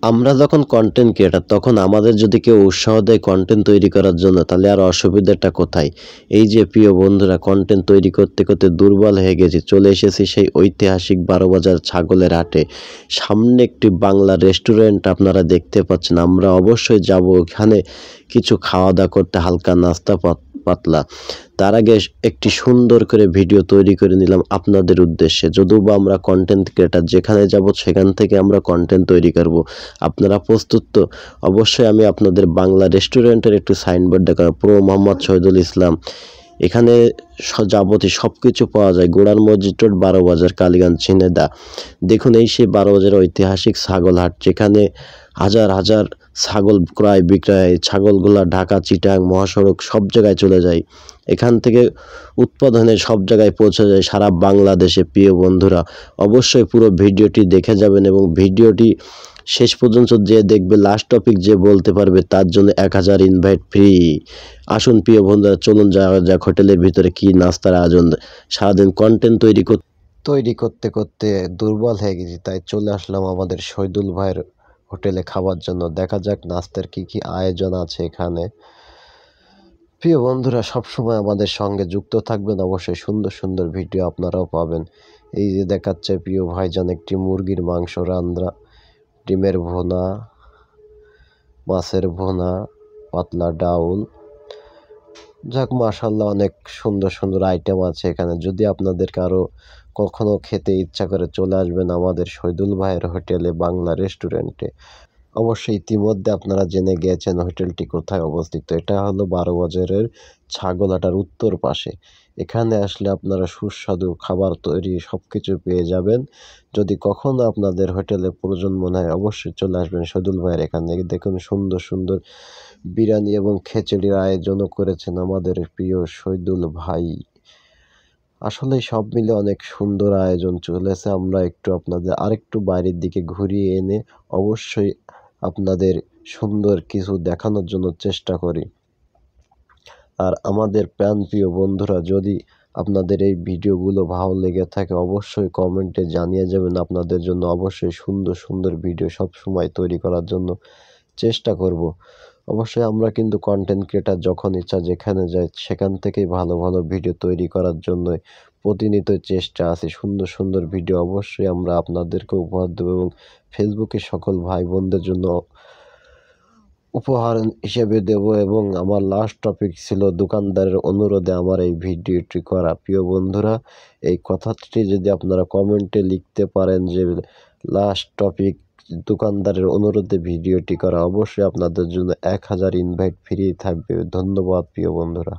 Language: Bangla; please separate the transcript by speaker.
Speaker 1: আমরা যখন কন্টেন্ট ক্রিয়েটর তখন আমাদের যদি কেউ উৎসাহ দেয় কন্টেন্ট তৈরি করার জন্য তাহলে আর অসুবিধাটা কোথায়? এই যে প্রিয় বন্ধুরা কন্টেন্ট তৈরি করতে, করতে দুর্বল হয়ে গেছি। চলে এসেছি সেই ঐতিহাসিক বারোবাজার ছাগলের হাটে। সামনে একটি বাংলা রেস্টুরেন্ট আপনারা দেখতে পাচ্ছেন। আমরা অবশ্যই যাবো ওখানে কিছু খাওয়া-দাওয়া করতে হালকা নাস্তা পাতলা। তার আগে একটি সুন্দর করে ভিডিও তৈরি করে নিলাম আপনাদের উদ্দেশ্যে। যদিওবা আমরা কন্টেন্ট ক্রিয়েটর যেখানে যাব সেখান থেকে আমরা কন্টেন্ট তৈরি করব। আপনারা প্রস্তুত তো? অবশ্যই আমি আপনাদের বাংলা রেস্টুরেন্টের একটু সাইনবোর্ড দেখাবো। প্রো মোহাম্মদ শহীদুল ইসলাম। এখানে যাবতীয় সবকিছু পাওয়া যায়। গোড়ার মসজিদ রোড, বারোবাজার, কালীগঞ্জ, ঝিনেদা। দেখুন এই সেই বারোবাজারের ঐতিহাসিক ছাগল হাট যেখানে হাজার হাজার ছাগল ক্রয় বিক্রয়, ছাগলগুলা ঢাকা, চিটাং মহাসড়ক সব জায়গায় চলে যায়। এখান থেকে উৎপাদনে সব জায়গায় পৌঁছে যায় সারা বাংলাদেশে। প্রিয় বন্ধুরা অবশ্যই পুরো ভিডিওটি দেখে যাবেন এবং ভিডিওটি শেষ পর্যন্ত যে দেখবে লাস্ট টপিক যে বলতে পারবে তার জন্য 1000 ইনভাইট ফ্রি। আসুন প্রিয় বন্ধুরা চলুন যাওয়া যাক হোটেলের ভিতরে কি নাস্তার আয়োজন। সারাদিন কন্টেন্ট তৈরি করতে করতে দুর্বল হয়ে গেছি, তাই চলে আসলাম আমাদের শহীদুল ভাইয়ের হোটেলে খাবার জন্য। দেখা যাক নাস্তার কি কি আয়োজন আছে এখানে। প্রিয় বন্ধুরা সবসময় আমাদের সঙ্গে যুক্ত থাকবেন, অবশ্যই সুন্দর সুন্দর ভিডিও আপনারাও পাবেন। এই যে দেখাচ্ছে প্রিয় ভাইজান একটি মুরগির মাংস রান্না, ডিমের ভুনা, মাছের ভুনা, পাতলা ডাউল। যাক মাশাআল্লাহ অনেক সুন্দর সুন্দর আইটেম আছে এখানে। যদি আপনাদের কারো কখনো খেতে ইচ্ছা করে চলে আসবেন আমাদের শহীদুল ভাইয়ের হোটেলে বাংলা রেস্টুরেন্টে। অবশ্যই ইতিমধ্যে আপনারা জেনে গিয়েছেন হোটেলটি কোথায় অবস্থিত। এটা হলো বারোবাজারের ছাগলহাটার উত্তর পাশে। এখানে আসলে আপনারা সুস্বাদু খাবার তৈরি সব কিছু পেয়ে যাবেন। যদি কখনো আপনাদের হোটেলে প্রয়োজন মনে হয় অবশ্যই চলে আসবেন শহীদুল ভাইয়ের এখানে। দেখুন সুন্দর সুন্দর বিরিয়ানি এবং খিচুড়ির আয়োজনও করেছেন আমাদের প্রিয় শহীদুল ভাই। আসলে সব মিলে অনেক সুন্দর আয়োজন চলেছে। আমরা একটু আপনাদের আরেকটু বাইরের দিকে ঘুরিয়ে এনে অবশ্যই আপনাদের সুন্দর কিছু দেখানোর জন্য চেষ্টা করি। আর আমাদের প্রাণপ্রিয় বন্ধুরা যদি আপনাদের এই ভিডিওগুলো ভালো লেগে থাকে অবশ্যই কমেন্টে জানিয়ে যাবেন। আপনাদের জন্য অবশ্যই সুন্দর সুন্দর ভিডিও সবসময় তৈরি করার জন্য চেষ্টা করব। অবশ্যই আমরা কিন্তু কন্টেন্ট ক্রিয়েটর যখন ইচ্ছা যেখানে যাই সেখান থেকেই ভালো ভালো ভিডিও তৈরি করার জন্য প্রতিনিয়ত চেষ্টা আছে। সুন্দর সুন্দর ভিডিও অবশ্যই আমরা আপনাদেরকে উপহার দেবো এবং ফেসবুকে সকল ভাই বোনদের জন্য উপহার হিসেবে দেব। এবং আমার লাস্ট টপিক ছিল দোকানদারের অনুরোধে আমার এই ভিডিওটি করা। প্রিয় বন্ধুরা এই কথাটি যদি আপনারা কমেন্টে লিখতে পারেন যে লাস্ট টপিক দোকানদারের অনুরোধে ভিডিওটি করা, অবশ্যই আপনাদের জন্য 1000 ইনভাইট ফ্রি থাকবে। ধন্যবাদ প্রিয় বন্ধুরা।